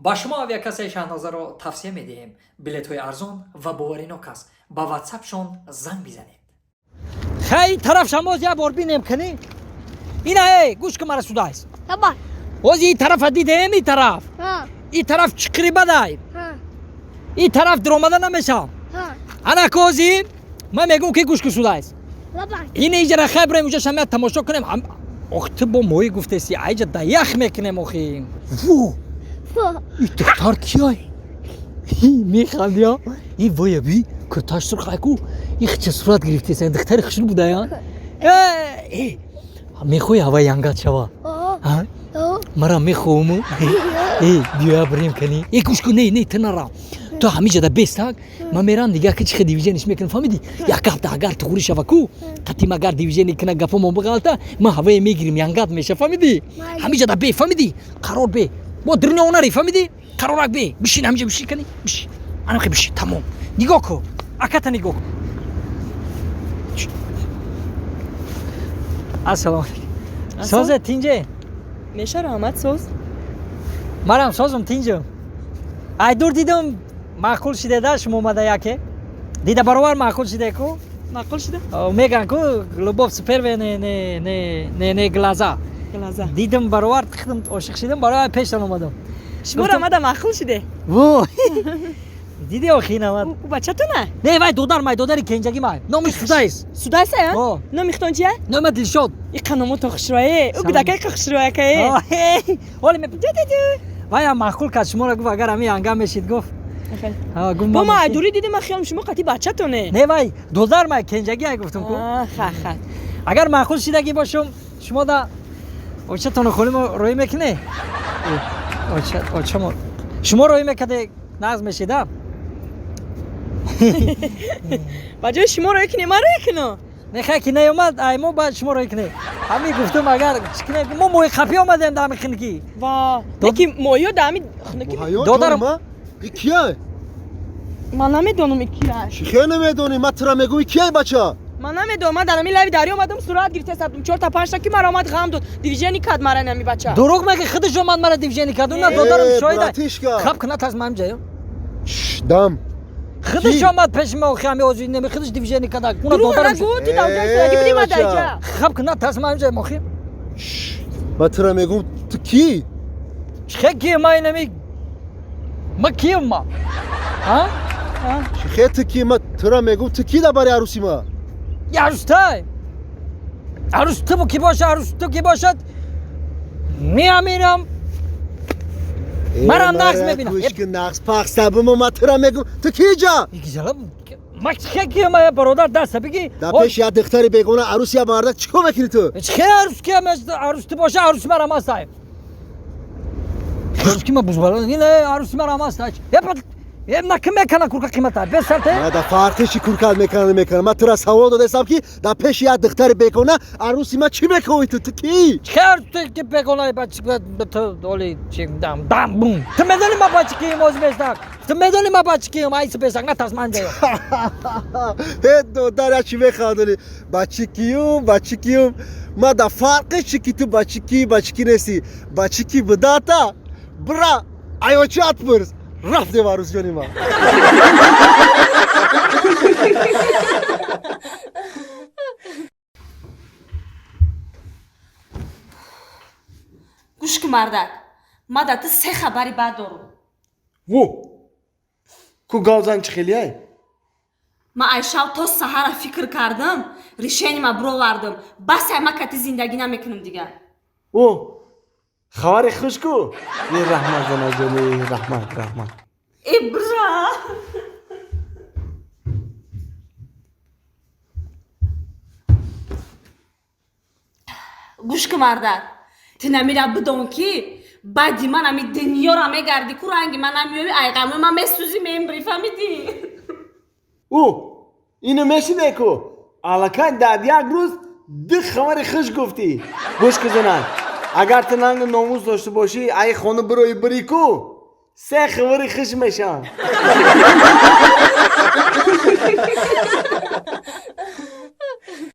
ба шумо авиакасаи Шаҳнозаро тавсия медиҳем билетҳои арзон ва боваринок аст. Ба ватсапшон занг бизанед. хай тараф шамоз я бор бинем кани ина гӯш ки мара судайс Tamam. ози и тарафа дидем и тараф Ha. и тараф чиқрибадай Ha. и тараф диромада намешам Ha. ана кози ман мегӯм ки гӯш ки судайс Tamam. ин иҷара хай бирем уҷа шамя тамошо кунем ох ту бо мои гуфтеси айҷа да ях мекунем охи во Fu. и духтар кияй механдия и вояби курташ сурхайку и хича сурат гирифтесан духтари хушрӯ будая мехоҳи ҳава янгат шава Oh. Oh. мара мехоҳум биёя бирем кани гӯш кун не ту нара ту ҳамиҷада бестак ман мерам дига ки чихе дивизиониш мекунам фаҳмиди як гафта агар туғурӣ шава ку қатим агар дивизиони кина гапамон биғалта ман ҳавае мегирим янгат меша фаҳмиди ҳамиҷада бе фаҳмиди қарор бе бо дурнё онари фаҳмиди қарорак бе бишин ҳамиҷа бишин кани бишин анақи бишин тамом нигоҳ кун аката нигоҳ кун ассалому алайкум созе тинҷе Meşer Ahmet söz. марам созум тинҷу айдур дидам маъқул шидеда шумо омада яке дида баробар маъқул шидеку Makul şide. меган ку любов суперве не глаза Glaza. дидам баробар тихдам ошиқ шидам баробар пештан омадам Şmur ama da makul şide. во диди охинамад Bu bachatı ne? не вай додар май додари кенҷаги май номиш судайс Sudaysa ya? О. Ne mihtoncuya? нома дилшод İkanomu toxşiraya. O gıdakay kaxşiraya kay. ҳоле вая маъқул кард шуморо гуфт агар ҳамин ангам мешид гуфт Bu mayduri dedim akşam şumu kati bachatı ne? не вай додар май кенҷаги ай гуфтам ку Ha ha. агар маъқул шидагӣ бошум шумо да очатону холимо роҳӣ мекунед очамо шумо роҳӣ мекарде нағз мешида Bacı şmur ekine mara ekino. нехай ки наёмад ай мо баъд шумо роҳӣ кунед ҳамин гуфтум агар чӣ кунед мо моҳи қапӣ омадем да ҳамин хинкӣ Va. Neki moyo da mi? دادارم. کیه؟ Man namedonum ikiya. شیخه نمیدونی من ترا میگوی کیه بچه؟ Man namedonum da mi lavi dari omadım surat girte sattım. 4-5 ta ki mara omad gam dod. Diviziyoni kad mara nami bacha. дурӯғ меги худаш омад мара дивизионӣ кард уна додарам шоҳида братишка хаб куна таз маим ҷаё دم худаш Ки? омад пеши ма охи ҳами озуи неми худаш дивизионӣ карда уна Duru додарам bana go tu da ucaysa gibi ma dayca. хаб куна таз маим ҷаё мохи من ترا میگویم تو کی؟ хе ки май неми ма киям ма شیخه تو کی؟ من ترا میگویم تو کی دا برای عروسی ما؟ ярустай арӯс ту ки бошад арӯс ту ки бошад меамирам مرا نقص می‌بینم. گوش که نقص پخش سبم من ترا میگویم تو کی جا؟ میگم ما چه کیم ما برادر دست بگی دا پیش یا دختری بگونه عروسی یا مردک چیکار میکنی تو؟ چه عروس کیم عروس تو باشه عروس مرا ماستای عروس کی ما بزرگ نه عروس مرا ماستای یه نکم میکنه کورک قیمتا بسرته نه دا فرقش کورکال میکنه من ترا سوال دادم که دا پیش یا دختری بگونه عروسی ما چی میکنی تو کی؟ چه عروس که بگونه بچه تو دولی چی دام بوم تو میدونی ما بچه کی موز میستک تو میدونی ما بچه کی ما ایس بیسک نه تاسمان جایو هی دختر چی میخوادونی بچه کیوم ما دا فرقش چی که تو بچه کی نیستی بچه کی بداتا برا ایو چات برز رفته واروس جونی ما گوش که مردک ما داده 3 خبری بعد دارم وو کو گازان چخیلیای ما ایشاو تا سهر فکر کردم ریشنی ما برو وردم بس ما کتی زندگی نمیکنم دیگه او خبر خوش کو یه رحمت زنه جونی رحمت ابرا گوش که مردک تو نمیره بدون که بعدی من همی دنیا را میگردی کو رنگی من همیوی ایقامه من مسوزی میمبری فهمیدی او اینو میشنه کو الکان داد یک روز ده خبر خوش گفتی گوش که زنه اگر تنانگ ناموز داشته باشی ای خانه بروی بری کو 3 خبر خوش میشن